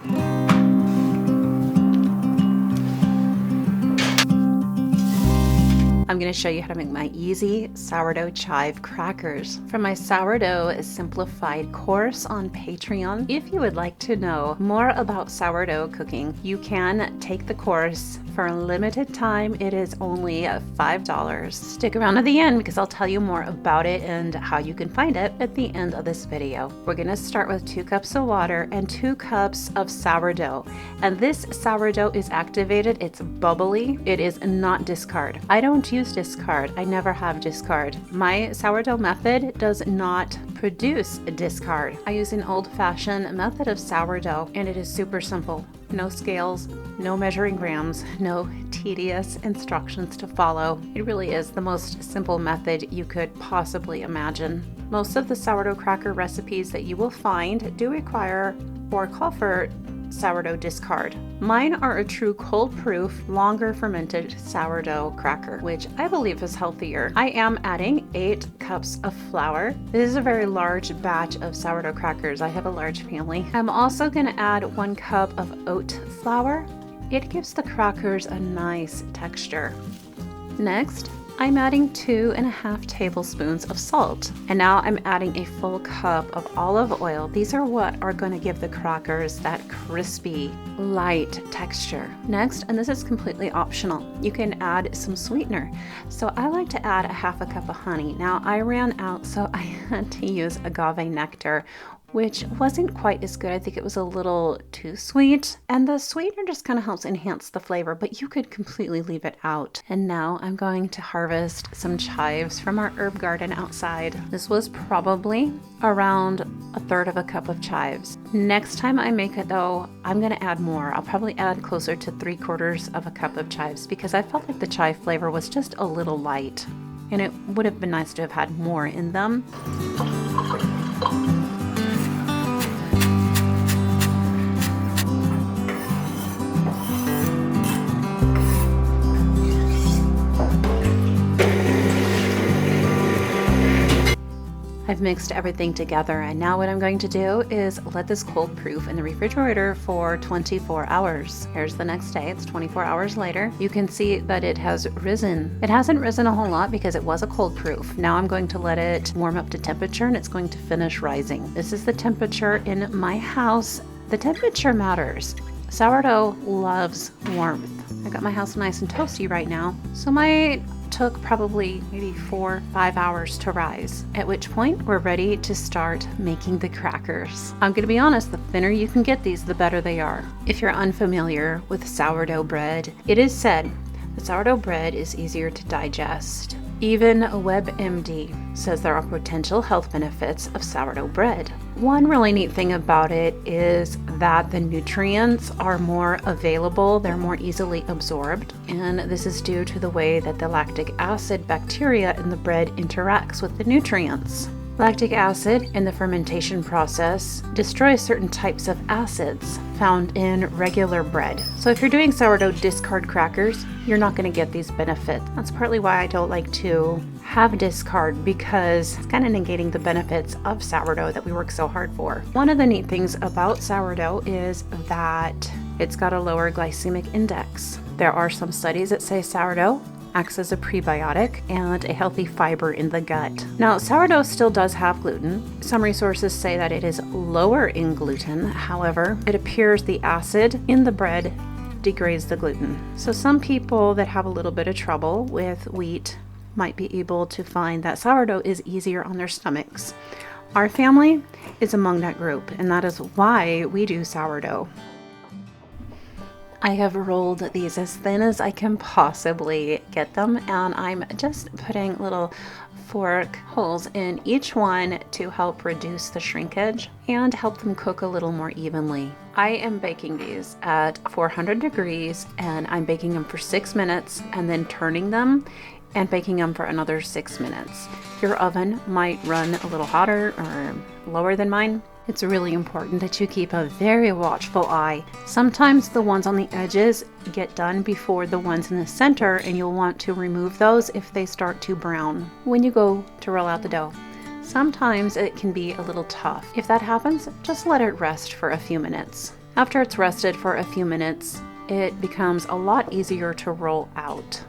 I'm going to show you how to make my easy sourdough chive crackers from my Sourdough Simplified course on Patreon. If you would like to know more about sourdough cooking, you can take the course for a limited time. It is only $5. Stick around to the end because I'll tell you more about it and how you can find it at the end of this video. We're going to start with 2 cups of water and 2 cups of sourdough. And this sourdough is activated. It's bubbly. It is not discard. I don't use discard. I never have discard. My sourdough method does not produce a discard. I use an old-fashioned method of sourdough and it is super simple. No scales, no measuring grams, no tedious instructions to follow. It really is the most simple method you could possibly imagine. Most of the sourdough cracker recipes that you will find do require or call for sourdough discard. Mine are a true cold-proof, longer fermented sourdough cracker, which I believe is healthier. I am adding 8 cups of flour. This is a very large batch of sourdough crackers. I have a large family. I'm also going to add 1 cup of oat flour. It gives the crackers a nice texture. Next, I'm adding 2.5 tablespoons of salt. And now I'm adding a full cup of olive oil. These are what are going to give the crackers that crispy, light texture. Next, and this is completely optional, you can add some sweetener. So I like to add 1/2 cup of honey. Now I ran out, so I had to use agave nectar, which wasn't quite as good. I think it was a little too sweet. And the sweetener just kind of helps enhance the flavor, but you could completely leave it out. And now I'm going to harvest some chives from our herb garden outside. This was probably around 1/3 cup of chives. Next time I make it though, I'm gonna add more. I'll probably add closer to 3/4 cup of chives because I felt like the chive flavor was just a little light. And it would have been nice to have had more in them. I've mixed everything together and now what I'm going to do is let this cold proof in the refrigerator for 24 hours. Here's the next day, it's 24 hours later. You can see that it has risen. It hasn't risen a whole lot because it was a cold proof. Now I'm going to let it warm up to temperature and it's going to finish rising. This is the temperature in my house. The temperature matters. Sourdough loves warmth. I got my house nice and toasty right now, so my took probably maybe 4 or 5 hours to rise, at which point we're ready to start making the crackers. I'm gonna be honest, the thinner you can get these, the better they are. If you're unfamiliar with sourdough bread, it is said that sourdough bread is easier to digest. Even WebMD says there are potential health benefits of sourdough bread. One really neat thing about it is that the nutrients are more available, they're more easily absorbed, and this is due to the way that the lactic acid bacteria in the bread interacts with the nutrients. Lactic acid in the fermentation process destroys certain types of acids found in regular bread. So if you're doing sourdough discard crackers, you're not going to get these benefits. That's partly why I don't like to have discard, because it's kind of negating the benefits of sourdough that we work so hard for. One of the neat things about sourdough is that it's got a lower glycemic index. There are some studies that say sourdough acts as a prebiotic and a healthy fiber in the gut. Now, sourdough still does have gluten. Some resources say that it is lower in gluten. However, it appears the acid in the bread degrades the gluten. So some people that have a little bit of trouble with wheat might be able to find that sourdough is easier on their stomachs. Our family is among that group, and that is why we do sourdough. I have rolled these as thin as I can possibly get them, and I'm just putting little fork holes in each one to help reduce the shrinkage and help them cook a little more evenly. I am baking these at 400 degrees and I'm baking them for 6 minutes and then turning them and baking them for another 6 minutes. Your oven might run a little hotter or lower than mine. It's really important that you keep a very watchful eye. Sometimes the ones on the edges get done before the ones in the center, and you'll want to remove those if they start to brown when you go to roll out the dough. Sometimes it can be a little tough. If that happens, just let it rest for a few minutes. After it's rested for a few minutes, it becomes a lot easier to roll out.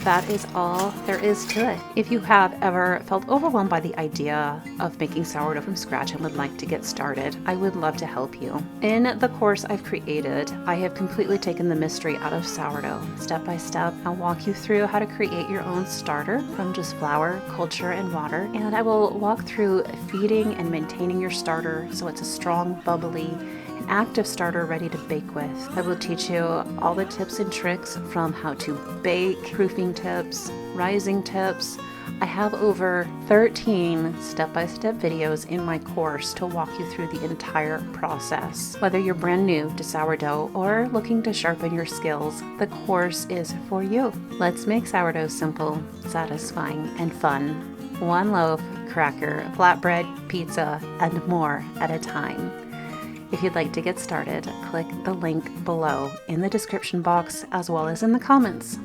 That is all there is to it. If you have ever felt overwhelmed by the idea of making sourdough from scratch and would like to get started, I would love to help you. In the course I've created, I have completely taken the mystery out of sourdough. Step by step, I'll walk you through how to create your own starter from just flour, culture, and water. And I will walk through feeding and maintaining your starter so it's a strong, bubbly, active starter ready to bake with. I will teach you all the tips and tricks from how to bake, proofing tips, rising tips. I have over 13 step-by-step videos in my course to walk you through the entire process. Whether you're brand new to sourdough or looking to sharpen your skills, the course is for you. Let's make sourdough simple, satisfying, and fun. One loaf, cracker, flatbread, pizza, and more at a time. If you'd like to get started, click the link below in the description box as well as in the comments.